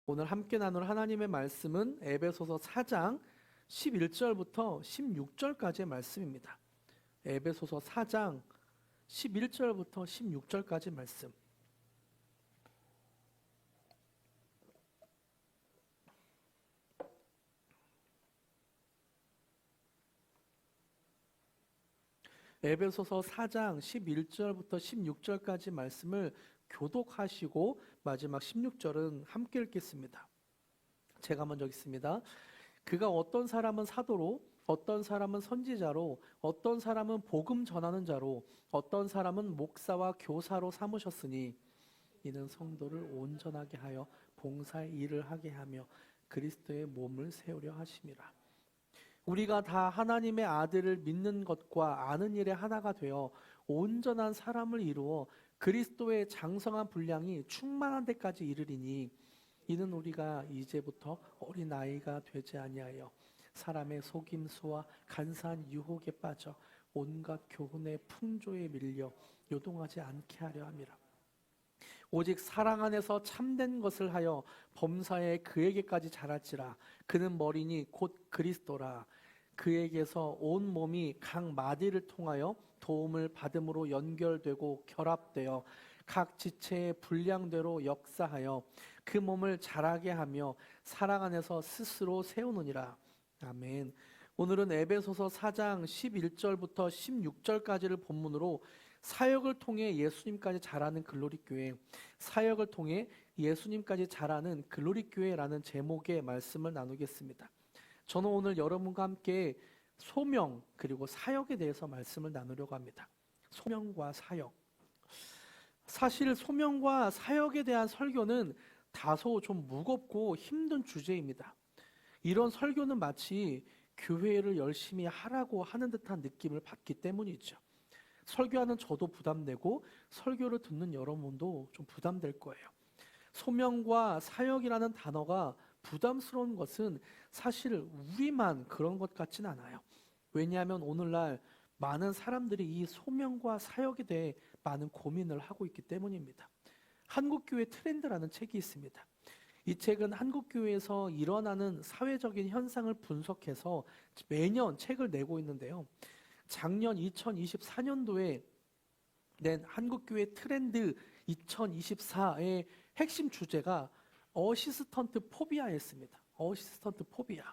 오늘 함께 나눌 하나님의 말씀은 에베소서 4장 11절부터 16절까지의 말씀입니다. 에베소서 4장 11절부터 16절까지 말씀. 에베소서 4장 11절부터 16절까지 말씀을 교독하시고 마지막 16절은 함께 읽겠습니다. 제가 먼저 읽습니다. 그가 어떤 사람은 사도로, 어떤 사람은 선지자로, 어떤 사람은 복음 전하는 자로, 어떤 사람은 목사와 교사로 삼으셨으니 이는 성도를 온전하게 하여 봉사의 일을 하게 하며 그리스도의 몸을 세우려 하심이라. 우리가 다 하나님의 아들을 믿는 것과 아는 일에 하나가 되어 온전한 사람을 이루어 그리스도의 장성한 분량이 충만한 데까지 이르리니 이는 우리가 이제부터 어린아이가 되지 아니하여 사람의 속임수와 간사한 유혹에 빠져 온갖 교훈의 풍조에 밀려 요동하지 않게 하려 함이라. 오직 사랑 안에서 참된 것을 하여 범사에 그에게까지 자랄지라. 그는 머리니 곧 그리스도라. 그에게서 온 몸이 각 마디를 통하여 도움을 받음으로 연결되고 결합되어 각 지체의 분량대로 역사하여 그 몸을 자라게 하며 사랑 안에서 스스로 세우느니라. 아멘. 오늘은 에베소서 4장 11절부터 16절까지를 본문으로 사역을 통해 예수님까지 자라는 글로리교회, 사역을 통해 예수님까지 자라는 글로리교회라는 제목의 말씀을 나누겠습니다. 저는 오늘 여러분과 함께 소명 그리고 사역에 대해서 말씀을 나누려고 합니다. 소명과 사역. 사실 소명과 사역에 대한 설교는 다소 좀 무겁고 힘든 주제입니다. 이런 설교는 마치 교회를 열심히 하라고 하는 듯한 느낌을 받기 때문이죠. 설교하는 저도 부담되고 설교를 듣는 여러분도 좀 부담될 거예요. 소명과 사역이라는 단어가 부담스러운 것은 사실 우리만 그런 것 같진 않아요. 왜냐하면 오늘날 많은 사람들이 이 소명과 사역에 대해 많은 고민을 하고 있기 때문입니다. 한국교회 트렌드라는 책이 있습니다. 이 책은 한국교회에서 일어나는 사회적인 현상을 분석해서 매년 책을 내고 있는데요. 작년 2024년도에 낸 한국교회 트렌드 2024의 핵심 주제가 어시스턴트 포비아였습니다. 어시스턴트 포비아.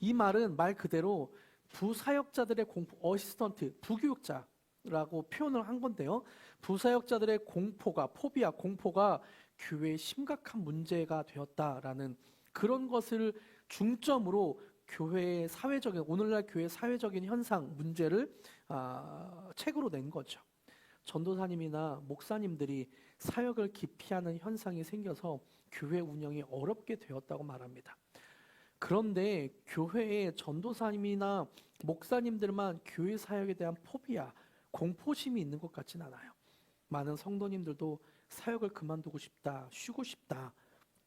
이 말은 말 그대로 부사역자들의 공포, 어시스턴트, 부교육자라고 표현을 한 건데요. 부사역자들의 공포가, 포비아, 공포가 교회의 심각한 문제가 되었다라는 그런 것을 중점으로 교회의 사회적인, 오늘날 교회의 사회적인 현상, 문제를 책으로 낸 거죠. 전도사님이나 목사님들이 사역을 기피하는 현상이 생겨서 교회 운영이 어렵게 되었다고 말합니다. 그런데 교회의 전도사님이나 목사님들만 교회 사역에 대한 포비아, 공포심이 있는 것 같진 않아요. 많은 성도님들도 사역을 그만두고 싶다, 쉬고 싶다,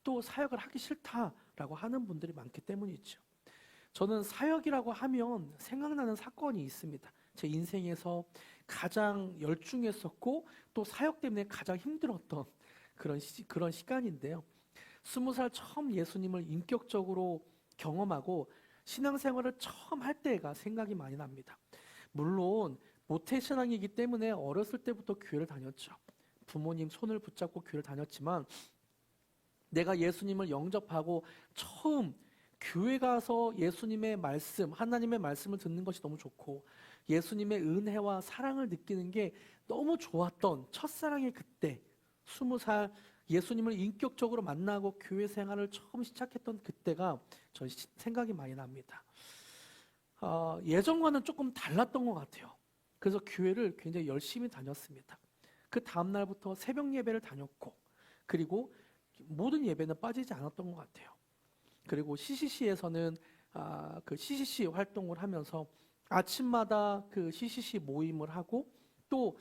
또 사역을 하기 싫다라고 하는 분들이 많기 때문이죠. 저는 사역이라고 하면 생각나는 사건이 있습니다. 제 인생에서 가장 열중했었고 또 사역 때문에 가장 힘들었던 그런 시간인데요. 20살 처음 예수님을 인격적으로 경험하고 신앙생활을 처음 할 때가 생각이 많이 납니다. 물론 모태신앙이기 때문에 어렸을 때부터 교회를 다녔죠. 부모님 손을 붙잡고 교회를 다녔지만 내가 예수님을 영접하고 처음 교회 가서 예수님의 말씀, 하나님의 말씀을 듣는 것이 너무 좋고 예수님의 은혜와 사랑을 느끼는 게 너무 좋았던 첫사랑의 그때 20살 예수님을 인격적으로 만나고 교회 생활을 처음 시작했던 그때가 저 생각이 많이 납니다. 예전과는 조금 달랐던 것 같아요. 그래서 교회를 굉장히 열심히 다녔습니다. 그 다음 날부터 새벽 예배를 다녔고 그리고 모든 예배는 빠지지 않았던 것 같아요. 그리고 CCC에서는 그 CCC 활동을 하면서 아침마다 그 CCC 모임을 하고 또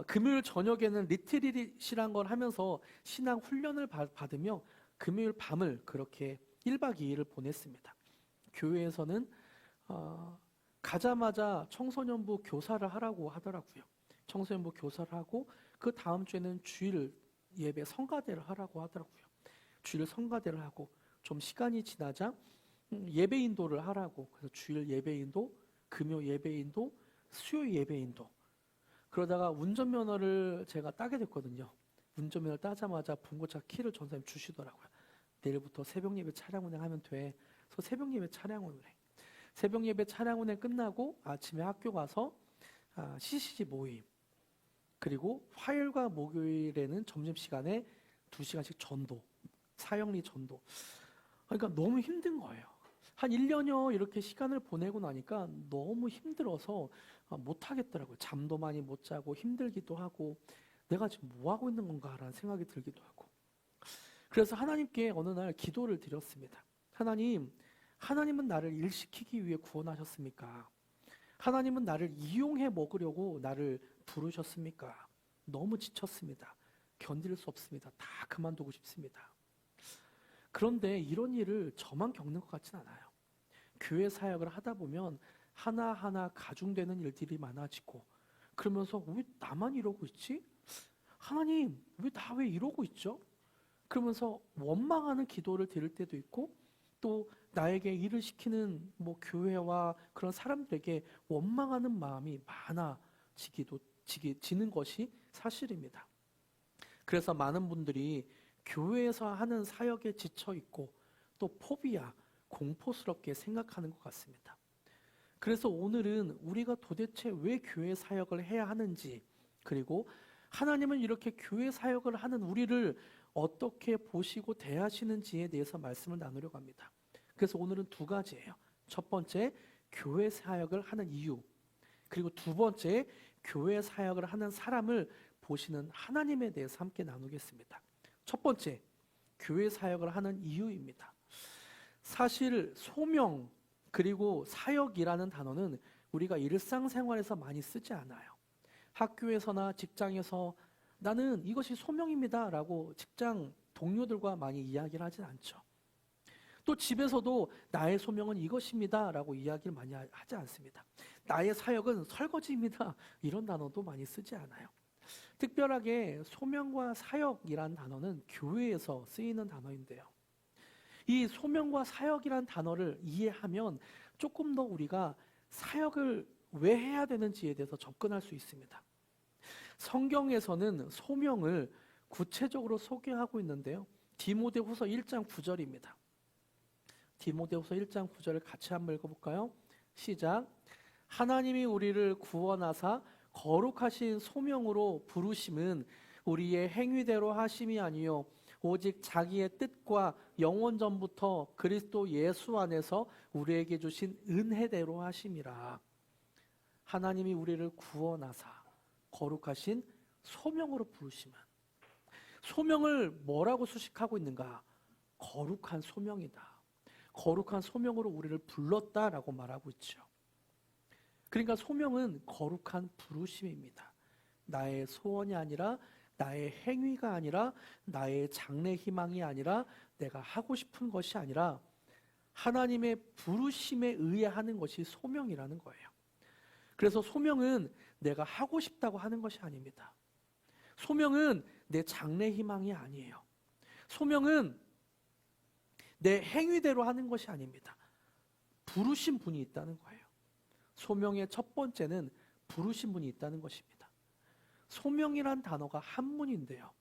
금요일 저녁에는 리트릿이란 걸 하면서 신앙 훈련을 받으며 금요일 밤을 그렇게 1박 2일을 보냈습니다. 교회에서는 가자마자 청소년부 교사를 하라고 하더라고요. 청소년부 교사를 하고 그 다음 주에는 주일 예배 성가대를 하라고 하더라고요. 주일 성가대를 하고 좀 시간이 지나자 예배 인도를 하라고. 그래서 주일 예배 인도, 금요 예배 인도, 수요 예배 인도. 그러다가 운전면허를 제가 따게 됐거든요. 운전면허를 따자마자 봉고차 키를 전사님 주시더라고요. 내일부터 새벽 예배 차량 운행하면 돼. 그래서 새벽 예배 차량 운행. 새벽 예배 차량 운행 끝나고 아침에 학교 가서 CCG 모임. 그리고 화요일과 목요일에는 점심시간에 2시간씩 전도, 사형리 전도. 그러니까 너무 힘든 거예요. 한 1년여 이렇게 시간을 보내고 나니까 너무 힘들어서 못하겠더라고요. 잠도 많이 못 자고 힘들기도 하고 내가 지금 뭐 하고 있는 건가라는 생각이 들기도 하고. 그래서 하나님께 어느 날 기도를 드렸습니다. 하나님은 나를 일시키기 위해 구원하셨습니까? 하나님은 나를 이용해 먹으려고 나를 부르셨습니까? 너무 지쳤습니다. 견딜 수 없습니다. 다 그만두고 싶습니다. 그런데 이런 일을 저만 겪는 것 같진 않아요. 교회 사역을 하다 보면 하나하나 가중되는 일들이 많아지고 그러면서 왜 나만 이러고 있지? 하나님, 왜 이러고 있죠? 그러면서 원망하는 기도를 드릴 때도 있고 또 나에게 일을 시키는 교회와 그런 사람들에게 원망하는 마음이 지는 것이 사실입니다. 그래서 많은 분들이 교회에서 하는 사역에 지쳐 있고 또 포비아, 공포스럽게 생각하는 것 같습니다. 그래서 오늘은 우리가 도대체 왜 교회 사역을 해야 하는지, 그리고 하나님은 이렇게 교회 사역을 하는 우리를 어떻게 보시고 대하시는지에 대해서 말씀을 나누려고 합니다. 그래서 오늘은 2가지예요. 첫 번째, 교회 사역을 하는 이유. 그리고 2번째, 교회 사역을 하는 사람을 보시는 하나님에 대해서 함께 나누겠습니다. 첫 번째, 교회 사역을 하는 이유입니다. 사실 소명 그리고 사역이라는 단어는 우리가 일상생활에서 많이 쓰지 않아요. 학교에서나 직장에서 나는 이것이 소명입니다 라고 직장 동료들과 많이 이야기를 하진 않죠. 또 집에서도 나의 소명은 이것입니다 라고 이야기를 많이 하지 않습니다. 나의 사역은 설거지입니다 이런 단어도 많이 쓰지 않아요. 특별하게 소명과 사역이란 단어는 교회에서 쓰이는 단어인데요. 이 소명과 사역이란 단어를 이해하면 조금 더 우리가 사역을 왜 해야 되는지에 대해서 접근할 수 있습니다. 성경에서는 소명을 구체적으로 소개하고 있는데요. 디모데후서 1장 9절입니다. 디모데후서 1장 9절을 같이 한번 읽어볼까요? 시작. 하나님이 우리를 구원하사 거룩하신 소명으로 부르심은 우리의 행위대로 하심이 아니요 오직 자기의 뜻과 영원 전부터 그리스도 예수 안에서 우리에게 주신 은혜대로 하심이라. 하나님이 우리를 구원하사 거룩하신 소명으로 부르심은, 소명을 뭐라고 수식하고 있는가? 거룩한 소명이다. 거룩한 소명으로 우리를 불렀다라고 말하고 있죠. 그러니까 소명은 거룩한 부르심입니다. 나의 소원이 아니라, 나의 행위가 아니라, 나의 장래 희망이 아니라, 내가 하고 싶은 것이 아니라 하나님의 부르심에 의해 하는 것이 소명이라는 거예요. 그래서 소명은 내가 하고 싶다고 하는 것이 아닙니다. 소명은 내 장래 희망이 아니에요. 소명은 내 행위대로 하는 것이 아닙니다. 부르신 분이 있다는 거예요. 소명의 첫 번째는 부르신 분이 있다는 것입니다. 소명이란 단어가 한문인데요.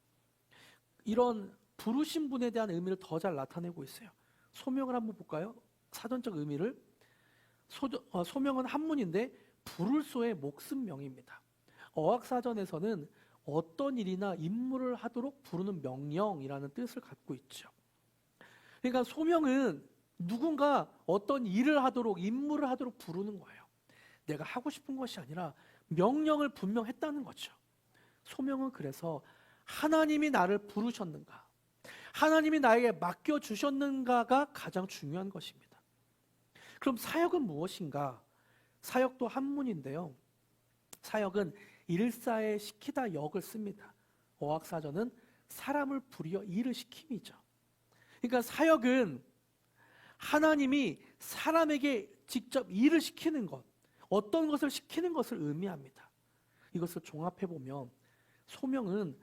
이런 부르신 분에 대한 의미를 더 잘 나타내고 있어요. 소명을 한번 볼까요? 사전적 의미를. 소명은 한문인데 부를소의 목숨명입니다. 어학사전에서는 어떤 일이나 임무를 하도록 부르는 명령이라는 뜻을 갖고 있죠. 그러니까 소명은 누군가 어떤 일을 하도록, 임무를 하도록 부르는 거예요. 내가 하고 싶은 것이 아니라 명령을 분명 했다는 거죠. 소명은 그래서 하나님이 나를 부르셨는가, 하나님이 나에게 맡겨주셨는가가 가장 중요한 것입니다. 그럼 사역은 무엇인가? 사역도 한문인데요. 사역은 일사에 시키다 역을 씁니다. 어학사전은 사람을 부리어 일을 시킴이죠. 그러니까 사역은 하나님이 사람에게 직접 일을 시키는 것, 어떤 것을 시키는 것을 의미합니다. 이것을 종합해보면 소명은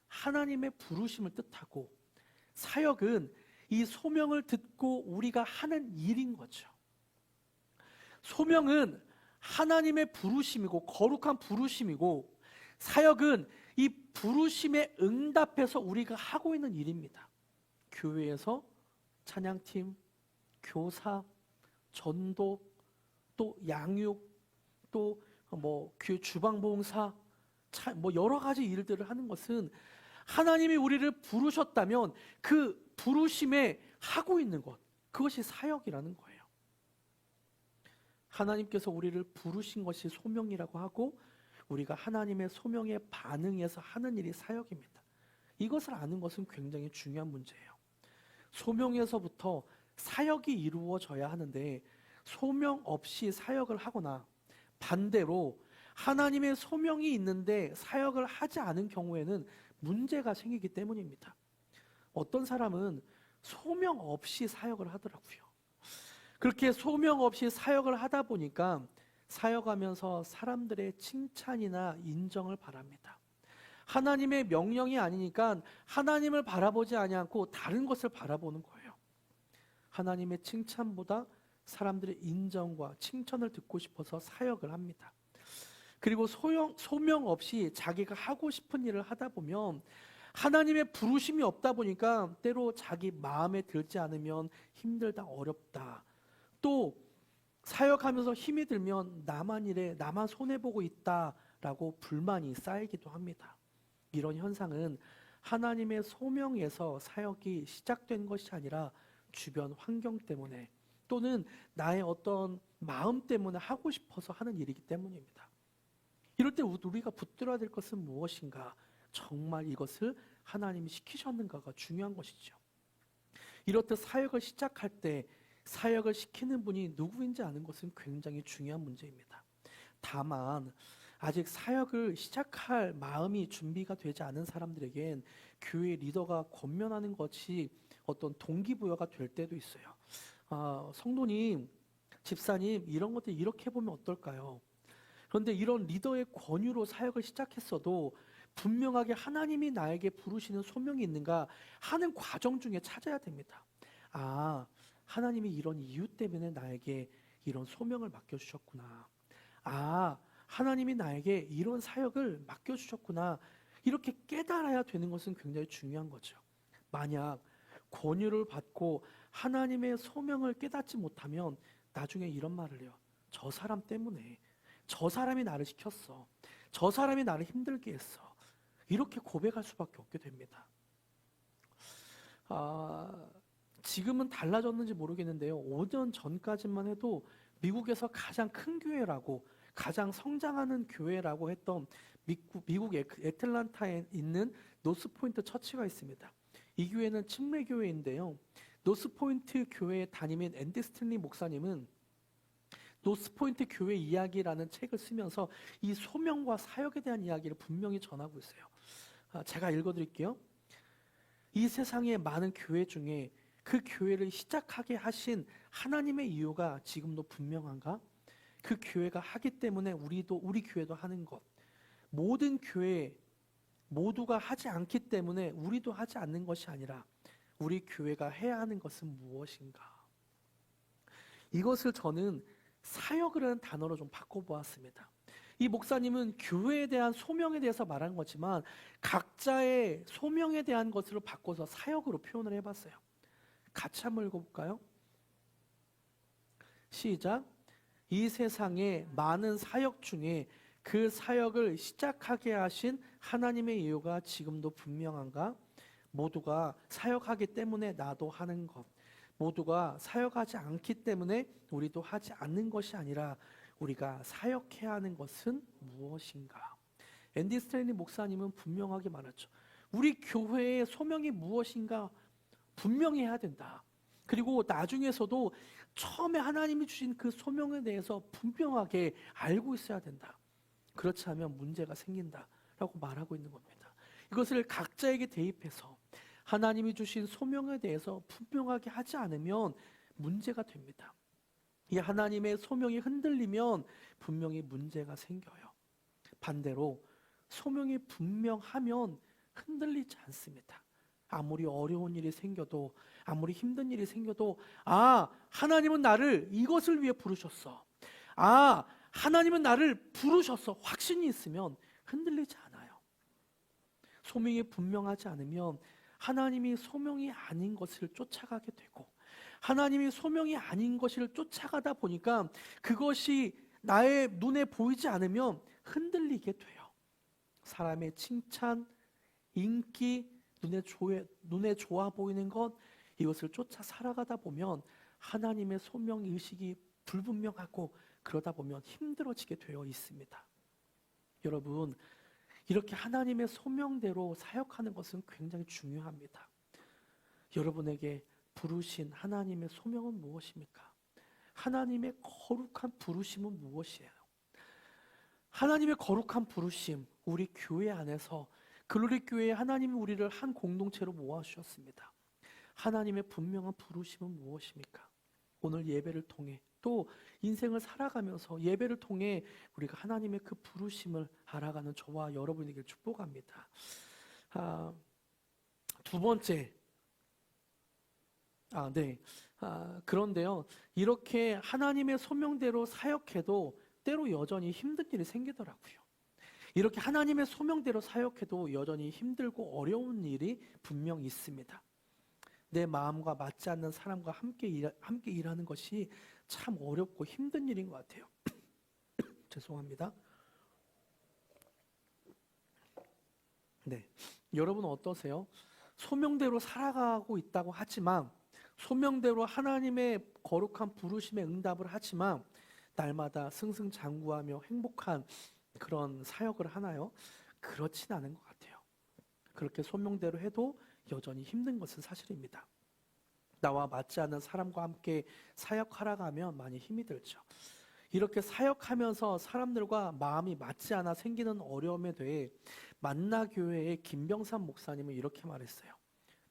하나님의 부르심을 뜻하고 사역은 이 소명을 듣고 우리가 하는 일인 거죠. 소명은 하나님의 부르심이고 거룩한 부르심이고, 사역은 이 부르심에 응답해서 우리가 하고 있는 일입니다. 교회에서 찬양팀, 교사, 전도, 또 양육, 또 주방봉사, 여러 가지 일들을 하는 것은 하나님이 우리를 부르셨다면 그 부르심에 하고 있는 것, 그것이 사역이라는 거예요. 하나님께서 우리를 부르신 것이 소명이라고 하고, 우리가 하나님의 소명에 반응해서 하는 일이 사역입니다. 이것을 아는 것은 굉장히 중요한 문제예요. 소명에서부터 사역이 이루어져야 하는데, 소명 없이 사역을 하거나 반대로 하나님의 소명이 있는데 사역을 하지 않은 경우에는 문제가 생기기 때문입니다. 어떤 사람은 소명 없이 사역을 하더라고요. 그렇게 소명 없이 사역을 하다 보니까 사역하면서 사람들의 칭찬이나 인정을 바랍니다. 하나님의 명령이 아니니까 하나님을 바라보지 않고 다른 것을 바라보는 거예요. 하나님의 칭찬보다 사람들의 인정과 칭찬을 듣고 싶어서 사역을 합니다. 그리고 소명 없이 자기가 하고 싶은 일을 하다 보면 하나님의 부르심이 없다 보니까 때로 자기 마음에 들지 않으면 힘들다, 어렵다. 또 사역하면서 힘이 들면 나만 이래, 나만 손해보고 있다라고 불만이 쌓이기도 합니다. 이런 현상은 하나님의 소명에서 사역이 시작된 것이 아니라 주변 환경 때문에, 또는 나의 어떤 마음 때문에 하고 싶어서 하는 일이기 때문입니다. 이럴 때 우리가 붙들어야 될 것은 무엇인가? 정말 이것을 하나님이 시키셨는가가 중요한 것이죠. 이렇듯 사역을 시작할 때 사역을 시키는 분이 누구인지 아는 것은 굉장히 중요한 문제입니다. 다만 아직 사역을 시작할 마음이 준비가 되지 않은 사람들에겐 교회 리더가 권면하는 것이 어떤 동기부여가 될 때도 있어요. 성도님, 집사님, 이런 것들 이렇게 보면 어떨까요? 그런데 이런 리더의 권유로 사역을 시작했어도 분명하게 하나님이 나에게 부르시는 소명이 있는가 하는 과정 중에 찾아야 됩니다. 하나님이 이런 이유 때문에 나에게 이런 소명을 맡겨주셨구나. 하나님이 나에게 이런 사역을 맡겨주셨구나. 이렇게 깨달아야 되는 것은 굉장히 중요한 거죠. 만약 권유를 받고 하나님의 소명을 깨닫지 못하면 나중에 이런 말을 해요. 저 사람 때문에, 저 사람이 나를 시켰어. 저 사람이 나를 힘들게 했어. 이렇게 고백할 수밖에 없게 됩니다. 지금은 달라졌는지 모르겠는데요. 5년 전까지만 해도 미국에서 가장 큰 교회라고, 가장 성장하는 교회라고 했던 미국 애틀란타에 있는 노스포인트 처치가 있습니다. 이 교회는 침례교회인데요. 노스포인트 교회에 담임인 앤디 스탠리 목사님은 노스포인트 교회 이야기라는 책을 쓰면서 이 소명과 사역에 대한 이야기를 분명히 전하고 있어요. 제가 읽어드릴게요. 이 세상의 많은 교회 중에 그 교회를 시작하게 하신 하나님의 이유가 지금도 분명한가? 그 교회가 하기 때문에 우리 교회도 하는 것. 모든 교회 모두가 하지 않기 때문에 우리도 하지 않는 것이 아니라 우리 교회가 해야 하는 것은 무엇인가? 이것을 저는 사역이라는 단어로 좀 바꿔보았습니다. 이 목사님은 교회에 대한 소명에 대해서 말한 거지만 각자의 소명에 대한 것으로 바꿔서 사역으로 표현을 해봤어요. 같이 한번 읽어볼까요? 시작. 이 세상의 많은 사역 중에 그 사역을 시작하게 하신 하나님의 이유가 지금도 분명한가? 모두가 사역하기 때문에 나도 하는 것, 모두가 사역하지 않기 때문에 우리도 하지 않는 것이 아니라 우리가 사역해야 하는 것은 무엇인가? 앤디 스탠리 목사님은 분명하게 말했죠. 우리 교회의 소명이 무엇인가 분명히 해야 된다. 그리고 나중에서도 처음에 하나님이 주신 그 소명에 대해서 분명하게 알고 있어야 된다. 그렇지 않으면 문제가 생긴다라고 말하고 있는 겁니다. 이것을 각자에게 대입해서 하나님이 주신 소명에 대해서 분명하게 하지 않으면 문제가 됩니다. 이 하나님의 소명이 흔들리면 분명히 문제가 생겨요. 반대로 소명이 분명하면 흔들리지 않습니다. 아무리 어려운 일이 생겨도, 아무리 힘든 일이 생겨도, 하나님은 나를 이것을 위해 부르셨어. 하나님은 나를 부르셨어. 확신이 있으면 흔들리지 않아요. 소명이 분명하지 않으면 하나님이 소명이 아닌 것을 쫓아가게 되고, 하나님이 소명이 아닌 것을 쫓아가다 보니까 그것이 나의 눈에 보이지 않으면 흔들리게 돼요. 사람의 칭찬, 인기, 눈에 좋아 보이는 것, 이것을 쫓아 살아가다 보면 하나님의 소명 의식이 불분명하고, 그러다 보면 힘들어지게 되어 있습니다. 여러분, 이렇게 하나님의 소명대로 사역하는 것은 굉장히 중요합니다. 여러분에게 부르신 하나님의 소명은 무엇입니까? 하나님의 거룩한 부르심은 무엇이에요? 하나님의 거룩한 부르심, 우리 교회 안에서 글로리 교회에 하나님이 우리를 한 공동체로 모아주셨습니다. 하나님의 분명한 부르심은 무엇입니까? 오늘 예배를 통해, 또 인생을 살아가면서 예배를 통해 우리가 하나님의 그 부르심을 알아가는 저와 여러분에게 축복합니다. 두 번째, 그런데요, 이렇게 하나님의 소명대로 사역해도 때로 여전히 힘든 일이 생기더라고요. 이렇게 하나님의 소명대로 사역해도 여전히 힘들고 어려운 일이 분명 있습니다. 내 마음과 맞지 않는 사람과 함께 일하는 것이 참 어렵고 힘든 일인 것 같아요. 죄송합니다. 네, 여러분 어떠세요? 소명대로 살아가고 있다고 하지만, 소명대로 하나님의 거룩한 부르심에 응답을 하지만 날마다 승승장구하며 행복한 그런 사역을 하나요? 그렇진 않은 것 같아요. 그렇게 소명대로 해도 여전히 힘든 것은 사실입니다. 나와 맞지 않는 사람과 함께 사역하러 가면 많이 힘이 들죠. 이렇게 사역하면서 사람들과 마음이 맞지 않아 생기는 어려움에 대해 만나교회의 김병삼 목사님은 이렇게 말했어요.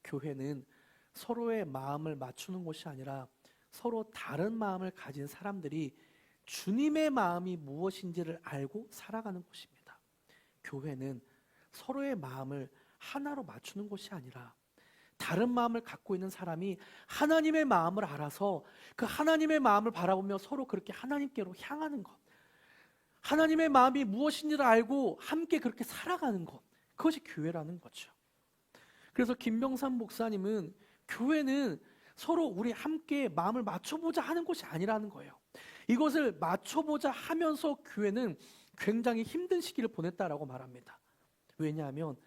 교회는 서로의 마음을 맞추는 곳이 아니라 서로 다른 마음을 가진 사람들이 주님의 마음이 무엇인지를 알고 살아가는 곳입니다. 교회는 서로의 마음을 하나로 맞추는 곳이 아니라 다른 마음을 갖고 있는 사람이 하나님의 마음을 알아서 그 하나님의 마음을 바라보며 서로 그렇게 하나님께로 향하는 것, 하나님의 마음이 무엇인지를 알고 함께 그렇게 살아가는 것, 그것이 교회라는 거죠. 그래서 김병삼 목사님은 교회는 서로 우리 함께 마음을 맞춰보자 하는 것이 아니라는 거예요. 이것을 맞춰보자 하면서 교회는 굉장히 힘든 시기를 보냈다라고 말합니다. 왜냐하면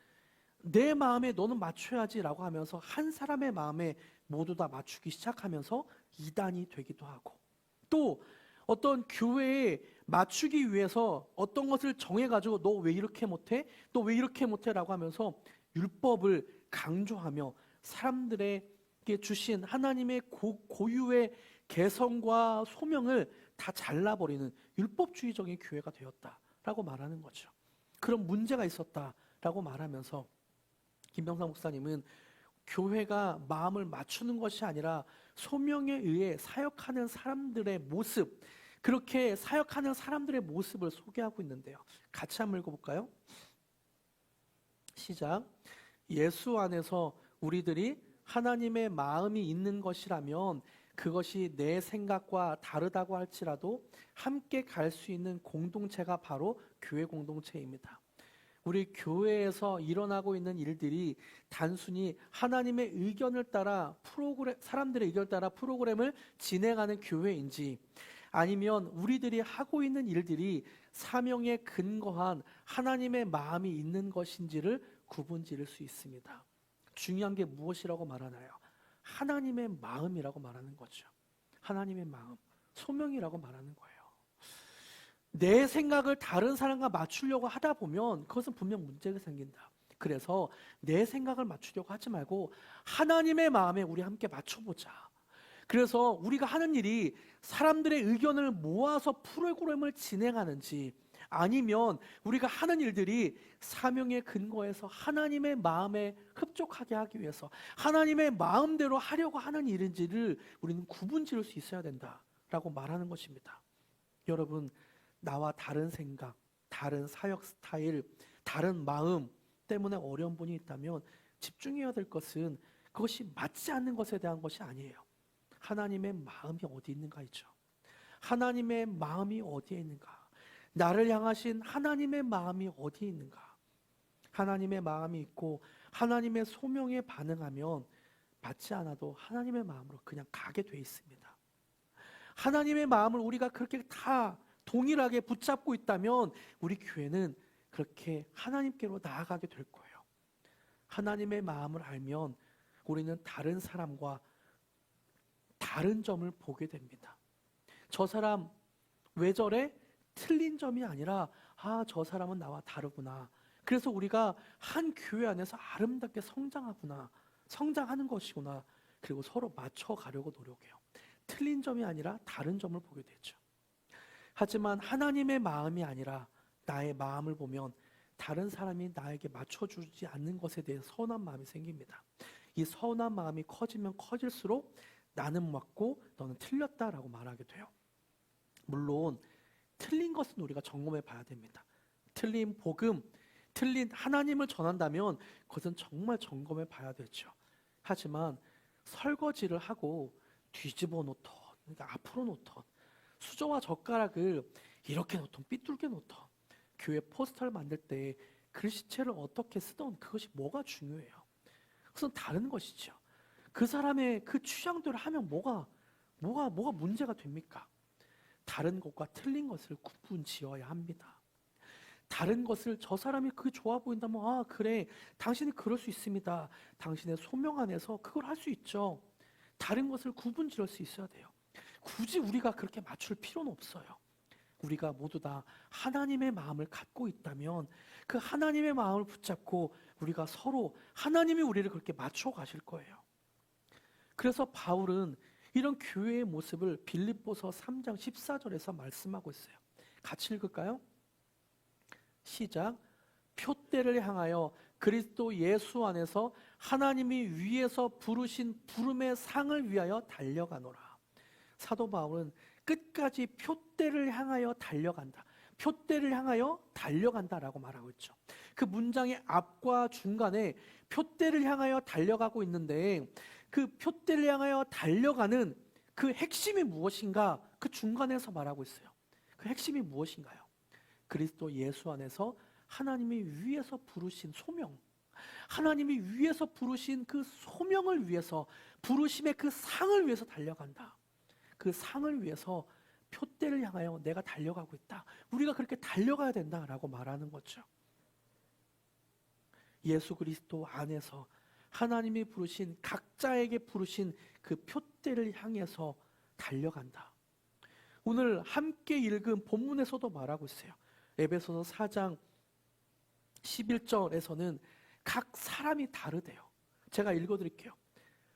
내 마음에 너는 맞춰야지라고 하면서 한 사람의 마음에 모두 다 맞추기 시작하면서 이단이 되기도 하고, 또 어떤 교회에 맞추기 위해서 어떤 것을 정해가지고 너 왜 이렇게 못해? 너 왜 이렇게 못해? 라고 하면서 율법을 강조하며 사람들에게 주신 하나님의 고유의 개성과 소명을 다 잘라버리는 율법주의적인 교회가 되었다라고 말하는 거죠. 그런 문제가 있었다라고 말하면서 김병삼 목사님은 교회가 마음을 맞추는 것이 아니라 소명에 의해 사역하는 사람들의 모습, 그렇게 사역하는 사람들의 모습을 소개하고 있는데요. 같이 한번 읽어볼까요? 시작. 예수 안에서 우리들이 하나님의 마음이 있는 것이라면 그것이 내 생각과 다르다고 할지라도 함께 갈 수 있는 공동체가 바로 교회 공동체입니다. 우리 교회에서 일어나고 있는 일들이 단순히 하나님의 의견을 따라 사람들의 의견을 따라 프로그램을 진행하는 교회인지, 아니면 우리들이 하고 있는 일들이 사명에 근거한 하나님의 마음이 있는 것인지를 구분 지을 수 있습니다. 중요한 게 무엇이라고 말하나요? 하나님의 마음이라고 말하는 거죠. 하나님의 마음, 소명이라고 말하는 거예요. 내 생각을 다른 사람과 맞추려고 하다 보면 그것은 분명 문제가 생긴다. 그래서 내 생각을 맞추려고 하지 말고 하나님의 마음에 우리 함께 맞춰보자. 그래서 우리가 하는 일이 사람들의 의견을 모아서 프로그램을 진행하는지, 아니면 우리가 하는 일들이 사명의 근거에서 하나님의 마음에 흡족하게 하기 위해서 하나님의 마음대로 하려고 하는 일인지를 우리는 구분 지을 수 있어야 된다라고 말하는 것입니다. 여러분, 나와 다른 생각, 다른 사역 스타일, 다른 마음 때문에 어려운 분이 있다면 집중해야 될 것은 그것이 맞지 않는 것에 대한 것이 아니에요. 하나님의 마음이 어디 있는가이죠. 하나님의 마음이 어디에 있는가? 나를 향하신 하나님의 마음이 어디에 있는가? 하나님의 마음이 있고 하나님의 소명에 반응하면 받지 않아도 하나님의 마음으로 그냥 가게 돼 있습니다. 하나님의 마음을 우리가 그렇게 다 동일하게 붙잡고 있다면 우리 교회는 그렇게 하나님께로 나아가게 될 거예요. 하나님의 마음을 알면 우리는 다른 사람과 다른 점을 보게 됩니다. 저 사람 왜 저래? 틀린 점이 아니라 저 사람은 나와 다르구나. 그래서 우리가 한 교회 안에서 아름답게 성장하구나. 성장하는 것이구나. 그리고 서로 맞춰가려고 노력해요. 틀린 점이 아니라 다른 점을 보게 되죠. 하지만 하나님의 마음이 아니라 나의 마음을 보면 다른 사람이 나에게 맞춰주지 않는 것에 대해 서운한 마음이 생깁니다. 이 서운한 마음이 커지면 커질수록 나는 맞고 너는 틀렸다라고 말하게 돼요. 물론 틀린 것은 우리가 점검해 봐야 됩니다. 틀린 복음, 틀린 하나님을 전한다면 그것은 정말 점검해 봐야 되죠. 하지만 설거지를 하고 뒤집어 놓던, 그러니까 앞으로 놓던, 수저와 젓가락을 이렇게 놓던, 삐뚤게 놓던, 교회 포스터를 만들 때 글씨체를 어떻게 쓰던 그것이 뭐가 중요해요. 그것은 다른 것이죠. 그 사람의 그 취향대로 하면 뭐가 문제가 됩니까? 다른 것과 틀린 것을 구분 지어야 합니다. 다른 것을 저 사람이 그게 좋아 보인다면 그래 당신이 그럴 수 있습니다. 당신의 소명 안에서 그걸 할 수 있죠. 다른 것을 구분 지을 수 있어야 돼요. 굳이 우리가 그렇게 맞출 필요는 없어요. 우리가 모두 다 하나님의 마음을 갖고 있다면 그 하나님의 마음을 붙잡고 우리가 서로 하나님이 우리를 그렇게 맞춰 가실 거예요. 그래서 바울은 이런 교회의 모습을 빌립보서 3장 14절에서 말씀하고 있어요. 같이 읽을까요? 시작. 표대를 향하여 그리스도 예수 안에서 하나님이 위에서 부르신 부름의 상을 위하여 달려가노라. 사도 바울은 끝까지 표대를 향하여 달려간다. 표대를 향하여 달려간다라고 말하고 있죠. 그 문장의 앞과 중간에 표대를 향하여 달려가고 있는데 그 표대를 향하여 달려가는 그 핵심이 무엇인가? 그 중간에서 말하고 있어요. 그 핵심이 무엇인가요? 그리스도 예수 안에서 하나님이 위에서 부르신 소명, 하나님이 위에서 부르신 그 소명을 위해서, 부르심의 그 상을 위해서 달려간다. 그 상을 위해서 표대를 향하여 내가 달려가고 있다. 우리가 그렇게 달려가야 된다라고 말하는 거죠. 예수 그리스도 안에서 하나님이 부르신, 각자에게 부르신 그 표대를 향해서 달려간다. 오늘 함께 읽은 본문에서도 말하고 있어요. 에베소서 4장 11절에서는 각 사람이 다르대요. 제가 읽어드릴게요.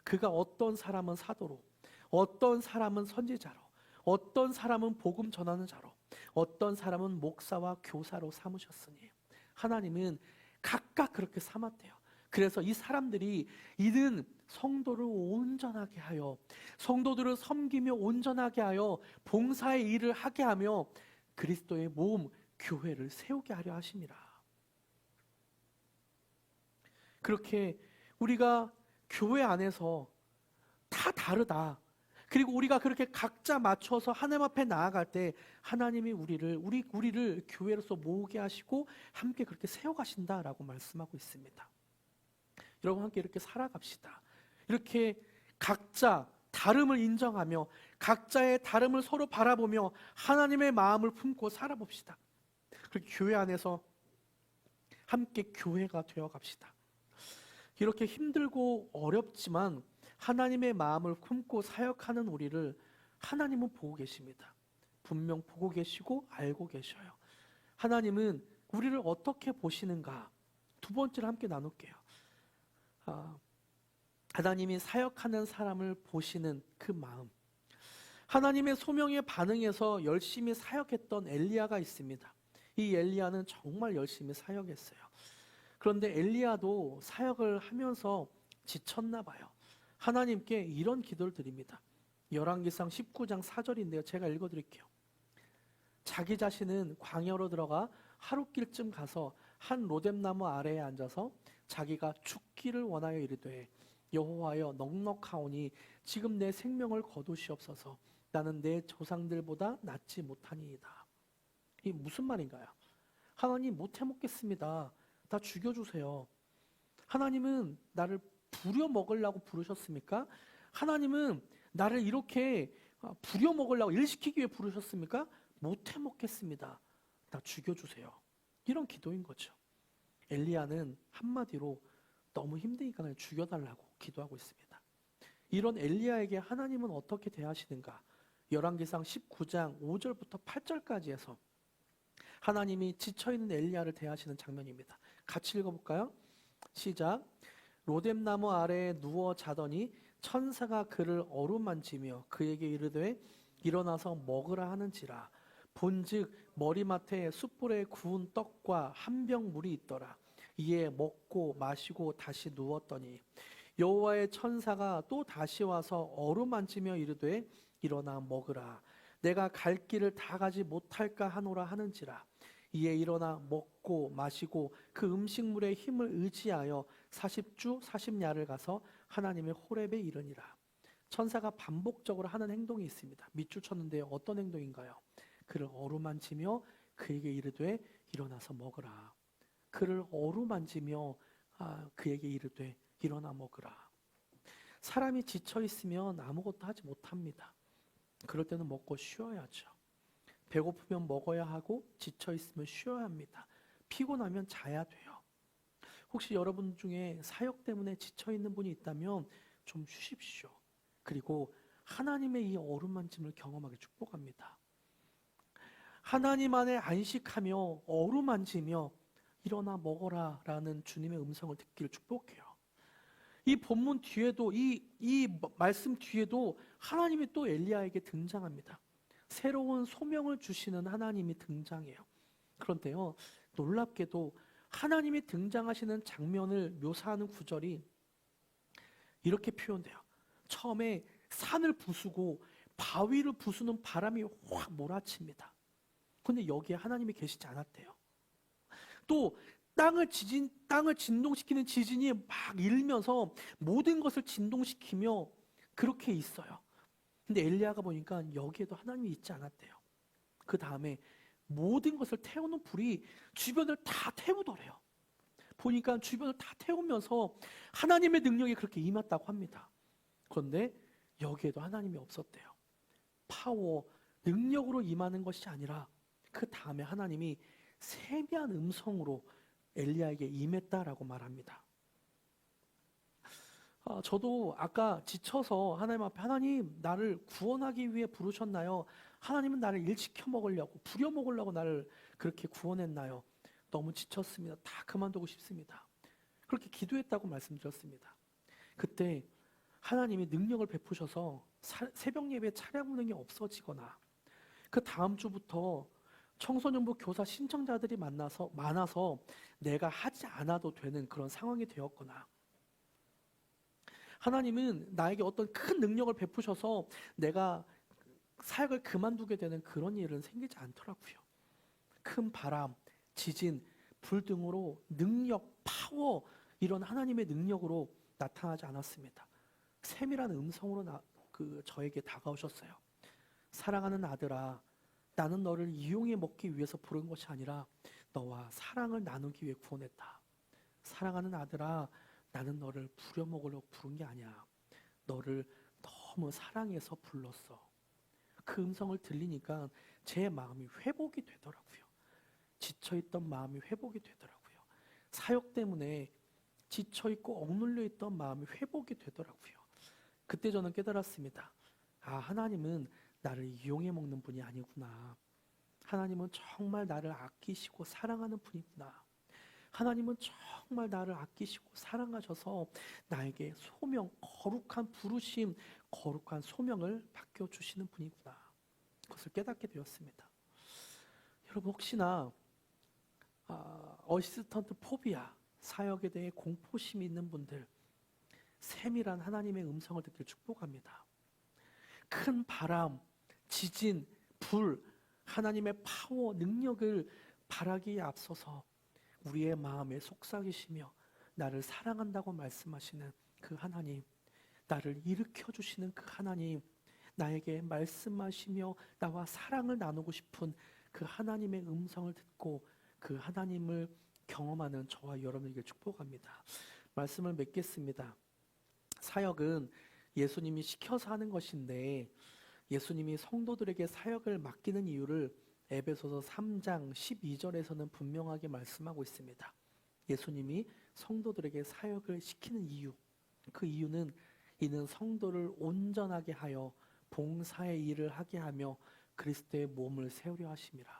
그가 어떤 사람은 사도로, 어떤 사람은 선지자로, 어떤 사람은 복음 전하는 자로, 어떤 사람은 목사와 교사로 삼으셨으니 하나님은 각각 그렇게 삼았대요. 그래서 이 사람들이 이는 성도를 온전하게 하여, 성도들을 섬기며 온전하게 하여 봉사의 일을 하게 하며 그리스도의 몸 교회를 세우게 하려 하심이라. 그렇게 우리가 교회 안에서 다 다르다. 그리고 우리가 그렇게 각자 맞춰서 하나님 앞에 나아갈 때 하나님이 우리를 교회로서 모으게 하시고 함께 그렇게 세워가신다라고 말씀하고 있습니다. 여러분 함께 이렇게 살아갑시다. 이렇게 각자 다름을 인정하며 각자의 다름을 서로 바라보며 하나님의 마음을 품고 살아봅시다. 그리고 교회 안에서 함께 교회가 되어 갑시다. 이렇게 힘들고 어렵지만 하나님의 마음을 품고 사역하는 우리를 하나님은 보고 계십니다. 분명 보고 계시고 알고 계셔요. 하나님은 우리를 어떻게 보시는가? 두 번째를 함께 나눌게요. 하나님이 사역하는 사람을 보시는 그 마음. 하나님의 소명에 반응해서 열심히 사역했던 엘리야가 있습니다. 이 엘리야는 정말 열심히 사역했어요. 그런데 엘리야도 사역을 하면서 지쳤나 봐요. 하나님께 이런 기도를 드립니다. 열왕기상 19장 4절인데요. 제가 읽어드릴게요. 자기 자신은 광야로 들어가 하룻길쯤 가서 한 로뎀나무 아래에 앉아서 자기가 죽기를 원하여 이르되 여호와여 넉넉하오니 지금 내 생명을 거두시옵소서. 나는 내 조상들보다 낫지 못하니이다. 이게 무슨 말인가요? 하나님 못 해먹겠습니다. 다 죽여주세요. 하나님은 나를 부려먹으려고 부르셨습니까? 하나님은 나를 이렇게 부려먹으려고 일시키기 위해 부르셨습니까? 못 해먹겠습니다. 나 죽여주세요. 이런 기도인 거죠. 엘리야는 한마디로 너무 힘드니까 그냥 죽여달라고 기도하고 있습니다. 이런 엘리야에게 하나님은 어떻게 대하시는가? 열왕기상 19장 5절부터 8절까지 해서 하나님이 지쳐있는 엘리야를 대하시는 장면입니다. 같이 읽어볼까요? 시작. 로뎀나무 아래에 누워 자더니 천사가 그를 어루만지며 그에게 이르되 일어나서 먹으라 하는지라. 본즉 머리맡에 숯불에 구운 떡과 한 병 물이 있더라. 이에 먹고 마시고 다시 누웠더니 여호와의 천사가 또 다시 와서 어루만지며 이르되 일어나 먹으라. 내가 갈 길을 다 가지 못할까 하노라 하는지라. 이에 일어나 먹고 마시고 그 음식물의 힘을 의지하여 40주 40야를 가서 하나님의 호렙에 이르니라. 천사가 반복적으로 하는 행동이 있습니다. 밑줄 쳤는데요. 어떤 행동인가요? 그를 어루만지며 그에게 이르되 일어나서 먹으라. 그를 어루만지며 그에게 이르되 일어나 먹으라. 사람이 지쳐 있으면 아무것도 하지 못합니다. 그럴 때는 먹고 쉬어야죠. 배고프면 먹어야 하고 지쳐 있으면 쉬어야 합니다. 피곤하면 자야 돼요. 혹시 여러분 중에 사역 때문에 지쳐 있는 분이 있다면 좀 쉬십시오. 그리고 하나님의 이 어루만짐을 경험하게 축복합니다. 하나님 안에 안식하며 어루만지며 일어나 먹어라 라는 주님의 음성을 듣기를 축복해요. 이 본문 뒤에도 이 말씀 뒤에도 하나님이 또 엘리야에게 등장합니다. 새로운 소명을 주시는 하나님이 등장해요. 그런데요, 놀랍게도 하나님이 등장하시는 장면을 묘사하는 구절이 이렇게 표현돼요. 처음에 산을 부수고 바위를 부수는 바람이 확 몰아칩니다. 그런데 여기에 하나님이 계시지 않았대요. 또 땅을 진동시키는 지진이 막 일면서 모든 것을 진동시키며 그렇게 있어요. 근데 엘리야가 보니까 여기에도 하나님이 있지 않았대요. 그 다음에 모든 것을 태우는 불이 주변을 다 태우더래요. 보니까 주변을 다 태우면서 하나님의 능력이 그렇게 임했다고 합니다. 그런데 여기에도 하나님이 없었대요. 파워, 능력으로 임하는 것이 아니라 그 다음에 하나님이 세미한 음성으로 엘리야에게 임했다라고 말합니다. 저도 아까 지쳐서 하나님 앞에 하나님 나를 구원하기 위해 부르셨나요? 하나님은 나를 일시켜 먹으려고 부려먹으려고 나를 그렇게 구원했나요? 너무 지쳤습니다. 다 그만두고 싶습니다. 그렇게 기도했다고 말씀드렸습니다. 그때 하나님이 능력을 베푸셔서 새벽 예배 차량 운행이 없어지거나 그 다음 주부터 청소년부 교사 신청자들이 많아서 내가 하지 않아도 되는 그런 상황이 되었거나 하나님은 나에게 어떤 큰 능력을 베푸셔서 내가 사역을 그만두게 되는 그런 일은 생기지 않더라고요. 큰 바람, 지진, 불 등으로 능력, 파워 이런 하나님의 능력으로 나타나지 않았습니다. 세밀한 음성으로 저에게 다가오셨어요. 사랑하는 아들아, 나는 너를 이용해 먹기 위해서 부른 것이 아니라 너와 사랑을 나누기 위해 구원했다. 사랑하는 아들아, 나는 너를 부려먹으려고 부른 게 아니야. 너를 너무 사랑해서 불렀어. 그 음성을 들리니까 제 마음이 회복이 되더라고요. 지쳐있던 마음이 회복이 되더라고요. 사역 때문에 지쳐있고 억눌려 있던 마음이 회복이 되더라고요. 그때 저는 깨달았습니다. 하나님은 나를 이용해 먹는 분이 아니구나. 하나님은 정말 나를 아끼시고 사랑하는 분이구나. 하나님은 정말 나를 아끼시고 사랑하셔서 나에게 소명, 거룩한 부르심, 거룩한 소명을 맡겨주시는 분이구나. 그것을 깨닫게 되었습니다. 여러분 혹시나 어시스턴트 포비아, 사역에 대해 공포심이 있는 분들 세밀한 하나님의 음성을 듣길 축복합니다. 큰 바람, 지진, 불, 하나님의 파워, 능력을 바라기에 앞서서 우리의 마음에 속삭이시며 나를 사랑한다고 말씀하시는 그 하나님, 나를 일으켜 주시는 그 하나님, 나에게 말씀하시며 나와 사랑을 나누고 싶은 그 하나님의 음성을 듣고 그 하나님을 경험하는 저와 여러분에게 축복합니다. 말씀을 맺겠습니다. 사역은 예수님이 시켜서 하는 것인데 예수님이 성도들에게 사역을 맡기는 이유를 에베소서 3장 12절에서는 분명하게 말씀하고 있습니다. 예수님이 성도들에게 사역을 시키는 이유, 그 이유는 이는 성도를 온전하게 하여 봉사의 일을 하게 하며 그리스도의 몸을 세우려 하심이라.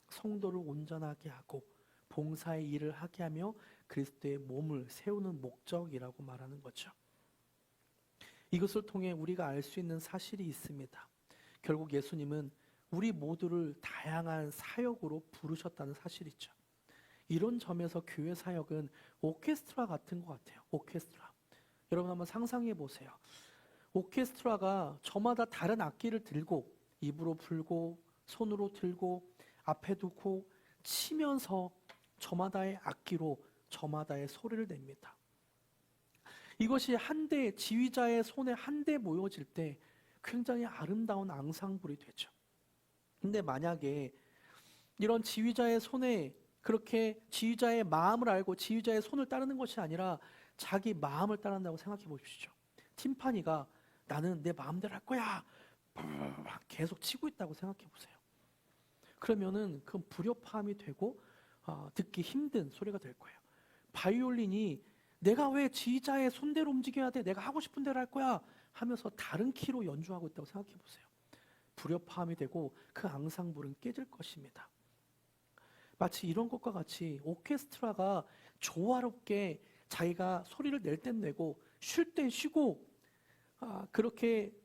성도를 온전하게 하고 봉사의 일을 하게 하며 그리스도의 몸을 세우는 목적이라고 말하는 거죠. 이것을 통해 우리가 알 수 있는 사실이 있습니다. 결국 예수님은 우리 모두를 다양한 사역으로 부르셨다는 사실이죠. 이런 점에서 교회 사역은 오케스트라 같은 것 같아요. 오케스트라. 여러분 한번 상상해 보세요. 오케스트라가 저마다 다른 악기를 들고 입으로 불고 손으로 들고 앞에 두고 치면서 저마다의 악기로 저마다의 소리를 냅니다. 이것이 한대 지휘자의 손에 한데 모여질 때 굉장히 아름다운 앙상블이 되죠. 근데 만약에 이런 지휘자의 손에 그렇게 지휘자의 마음을 알고 지휘자의 손을 따르는 것이 아니라 자기 마음을 따른다고 생각해 보십시오. 팀파니가 나는 내 마음대로 할 거야 계속 치고 있다고 생각해 보세요. 그러면은 그 불협화음이 되고 듣기 힘든 소리가 될 거예요. 바이올린이 내가 왜 지휘자의 손대로 움직여야 돼? 내가 하고 싶은 대로 할 거야 하면서 다른 키로 연주하고 있다고 생각해 보세요. 불협화음이 되고 그 앙상블은 깨질 것입니다. 마치 이런 것과 같이 오케스트라가 조화롭게 자기가 소리를 낼 땐 내고 쉴 땐 쉬고 그렇게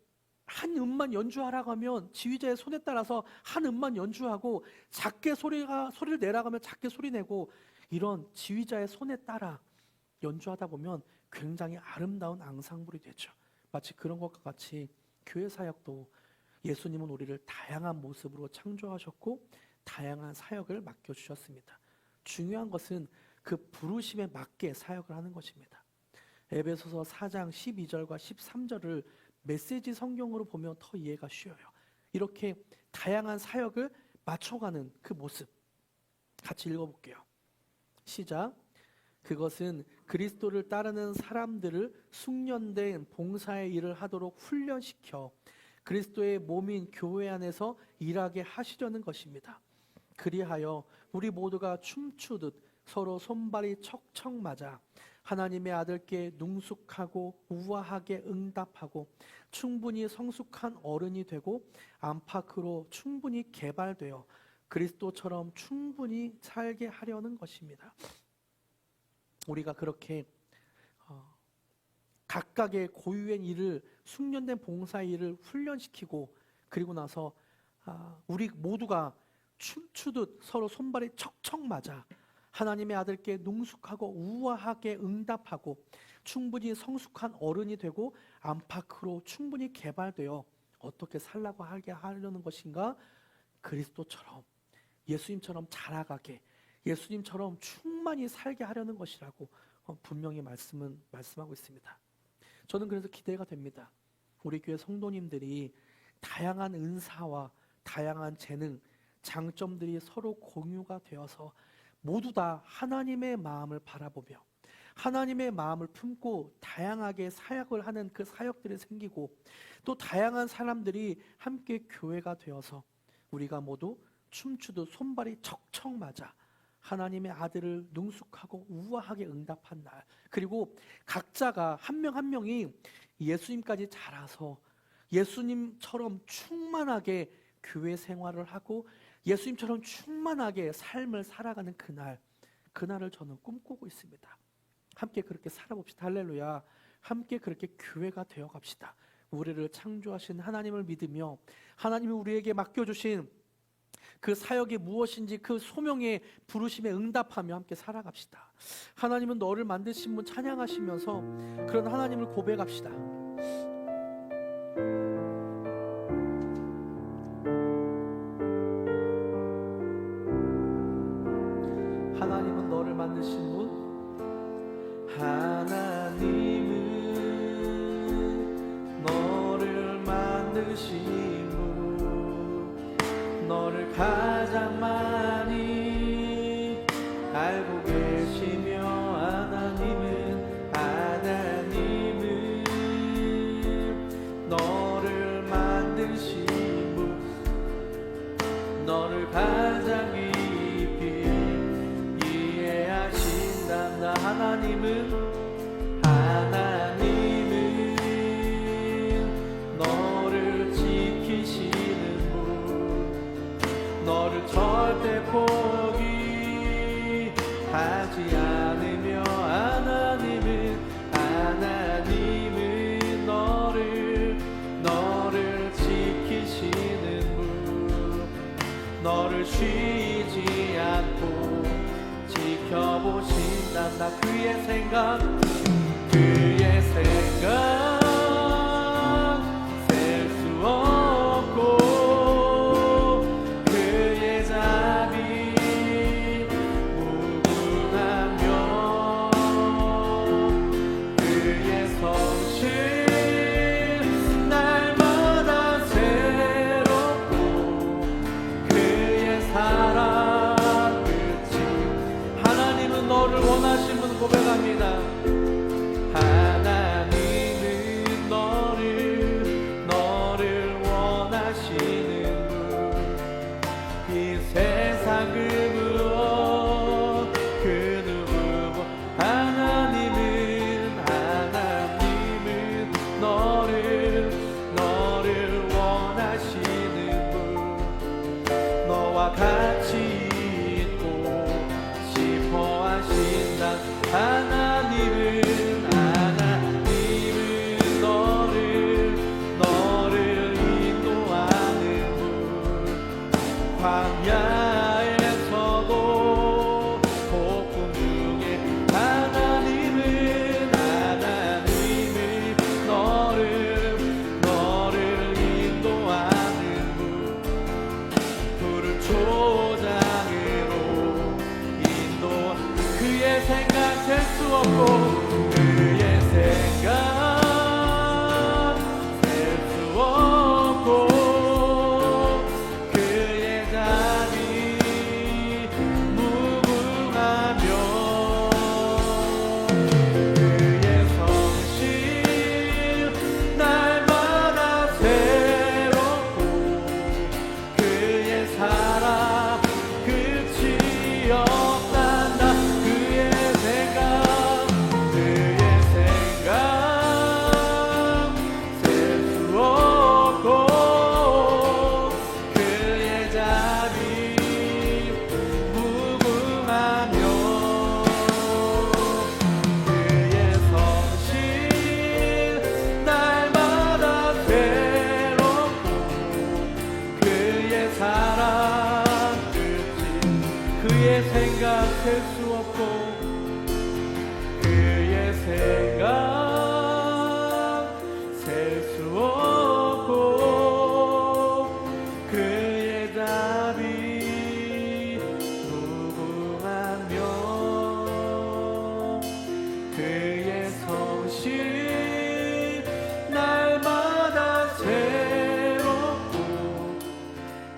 한 음만 연주하라고 하면 지휘자의 손에 따라서 한 음만 연주하고 작게 소리를 내라고 하면 작게 소리 내고 이런 지휘자의 손에 따라 연주하다 보면 굉장히 아름다운 앙상블이 되죠. 마치 그런 것과 같이 교회 사역도 예수님은 우리를 다양한 모습으로 창조하셨고 다양한 사역을 맡겨주셨습니다. 중요한 것은 그 부르심에 맞게 사역을 하는 것입니다. 에베소서 4장 12절과 13절을 메시지 성경으로 보면 더 이해가 쉬워요. 이렇게 다양한 사역을 맞춰가는 그 모습 같이 읽어볼게요. 시작. 그것은 그리스도를 따르는 사람들을 숙련된 봉사의 일을 하도록 훈련시켜 그리스도의 몸인 교회 안에서 일하게 하시려는 것입니다. 그리하여 우리 모두가 춤추듯 서로 손발이 척척 맞아 하나님의 아들께 능숙하고 우아하게 응답하고 충분히 성숙한 어른이 되고 안팎으로 충분히 개발되어 그리스도처럼 충분히 살게 하려는 것입니다. 우리가 그렇게 각각의 고유한 일을 숙련된 봉사의 일을 훈련시키고 그리고 나서 우리 모두가 춤추듯 서로 손발이 척척 맞아 하나님의 아들께 능숙하고 우아하게 응답하고 충분히 성숙한 어른이 되고 안팎으로 충분히 개발되어 어떻게 살라고 하게 하려는 것인가? 그리스도처럼 예수님처럼 자라가게 예수님처럼 충만히 살게 하려는 것이라고 분명히 말씀하고 있습니다. 저는 그래서 기대가 됩니다. 우리 교회 성도님들이 다양한 은사와 다양한 재능, 장점들이 서로 공유가 되어서 모두 다 하나님의 마음을 바라보며 하나님의 마음을 품고 다양하게 사역을 하는 그 사역들이 생기고 또 다양한 사람들이 함께 교회가 되어서 우리가 모두 춤추듯 손발이 척척 맞아 하나님의 아들을 능숙하고 우아하게 응답한 날 그리고 각자가 한 명 한 명이 예수님까지 자라서 예수님처럼 충만하게 교회 생활을 하고 예수님처럼 충만하게 삶을 살아가는 그날을 저는 꿈꾸고 있습니다. 함께 그렇게 살아봅시다. 할렐루야. 함께 그렇게 교회가 되어 갑시다. 우리를 창조하신 하나님을 믿으며 하나님이 우리에게 맡겨주신 그 사역이 무엇인지 그 소명의 부르심에 응답하며 함께 살아갑시다. 하나님은 너를 만드신 분 찬양하시면서 그런 하나님을 고백합시다. 하나님은 너를 하나님은 너를 만드신 분, 너를 가장 많이 알고 계시며 하나님은 너를 만드신 분, 너를 가장 깊이 이해하신단다. 하나님은 너를 지키시는 분, 너를 절대 포기하지 않으며 하나님은 너를 지키시는 분, 너를 쉬지 않고 지켜보신단다. 그의 생각 셀 수 없고, 그의 자비 무궁하며, 그의 성실 날마다 새롭고, 그의 사랑 끝이. 하나님은 너를 원하신 분 고백합니다. 하나님은 너를 원하시는 분, 이 세상 그 무엇 그 누구 하나님은 너를 원하시는 분, 너와 같이 있고 싶어 하신다. 하나님은 너를 인도하는 분, 광야에서도 폭풍 중에 하나님은 너를 인도하는 분, 푸른 초장으로 인도. 그의 생각 셀 수 없고, 그의 생각 셀 수 없고, 그의 자비 무궁하며, 그의 성실 날마다 새롭고, 그의 사랑 끝이 없단다. 그의 생각 셀 수 없고, 그의 자비 무궁하며, 그의 성실 날마다 새롭고, 그의 사랑 끝이. 그의 생각 셀 수 없고, 그의 생각 셀 수 없고, 그의 답이 무궁하며, 그의 성실 날마다 새롭고,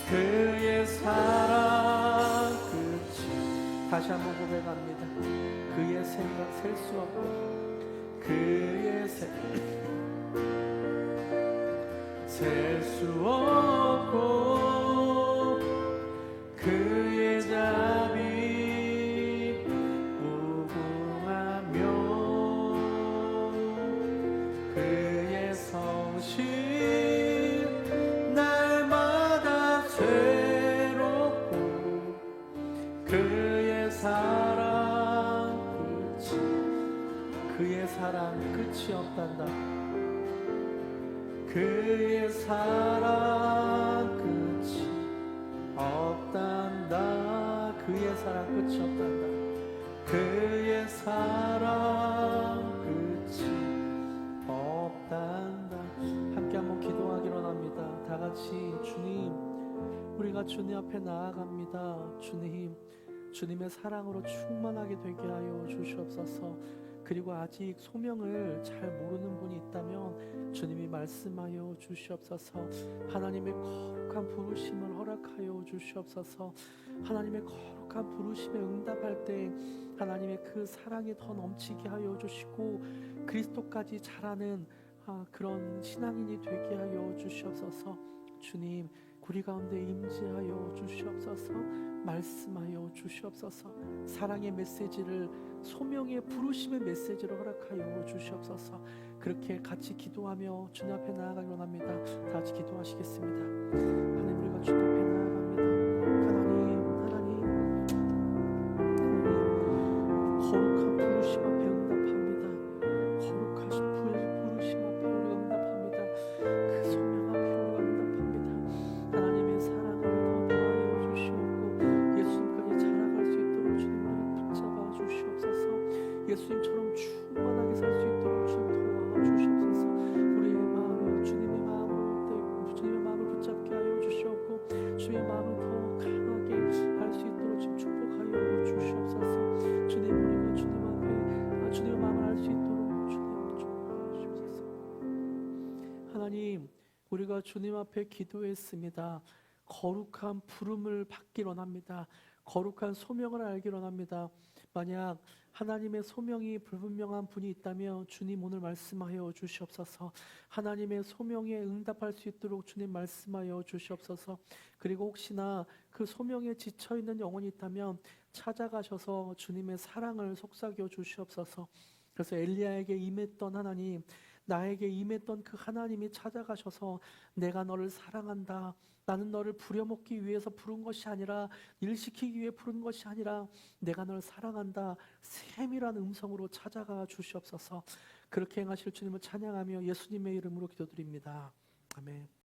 그의 사랑 끝이. 다시 한번 고백합니다. 그의 생각 셀 수 없고, 그의 생각 셀 수 없고, 그의 자비 무궁하며, 그의 성실 날마다 새롭고, 그의 사랑 끝이. 그의 사랑 끝이 없단다. 그의 사랑 끝이 없단다. 그의 사랑 끝이 없단다. 그의 사랑 끝이 없단다. 함께 한번 기도하기로 합니다. 다 같이. 주님, 우리가 주님 앞에 나아갑니다. 주님의 사랑으로 충만하게 되게 하여 주시옵소서. 그리고 아직 소명을 잘 모르는 분이 있다면 주님이 말씀하여 주시옵소서. 하나님의 거룩한 부르심을 허락하여 주시옵소서. 하나님의 거룩한 부르심에 응답할 때 하나님의 그 사랑이 더 넘치게 하여 주시고 그리스도까지 자라는 그런 신앙인이 되게 하여 주시옵소서. 주님, 우리 가운데 임재하여 주시옵소서. 말씀하여 주시옵소서. 사랑의 메시지를, 소명의 부르심의 메시지를 허락하여 주시옵소서. 그렇게 같이 기도하며 주님 앞에 나아가기 원합니다. 다 같이 기도하시겠습니다. 하나님, 우리가 주님 앞에 나아갑니다. 하나님, 거룩한 부르심 앞에 응답합니다. 거룩하신 부르심 앞에 우리가 응답합니다. 그 소명 앞에 우리가 응답합니다. 하나님의 사랑을 더 더하여 주시옵고 예수님까지 자라갈 수 있도록 주님 우리를 붙잡아 주시옵소서. 예수님처럼 충만하게 살 수 있도록 주님 도와주시옵소서. 우리의 마음을 주님의 마음을 붙잡게 하여 주시옵고 주의 마음을 더 강하게 할 수 있도록 주님 축복하여 주시옵소서. 주님, 우리가 주님 앞에 주님의 마음을 알 수 있도록 주님 축복하여 주시옵소서. 하나님, 우리가 주님 앞에 기도했습니다. 거룩한 부름을 받기 원합니다. 거룩한 소명을 알기 원합니다. 만약 하나님의 소명이 불분명한 분이 있다면 주님 오늘 말씀하여 주시옵소서. 하나님의 소명에 응답할 수 있도록 주님 말씀하여 주시옵소서. 그리고 혹시나 그 소명에 지쳐있는 영혼이 있다면 찾아가셔서 주님의 사랑을 속삭여 주시옵소서. 그래서 엘리야에게 임했던 하나님, 나에게 임했던 그 하나님이 찾아가셔서 내가 너를 사랑한다, 나는 너를 부려먹기 위해서 부른 것이 아니라, 일시키기 위해 부른 것이 아니라 내가 너를 사랑한다, 세밀한 음성으로 찾아가 주시옵소서. 그렇게 행하실 주님을 찬양하며 예수님의 이름으로 기도드립니다. 아멘.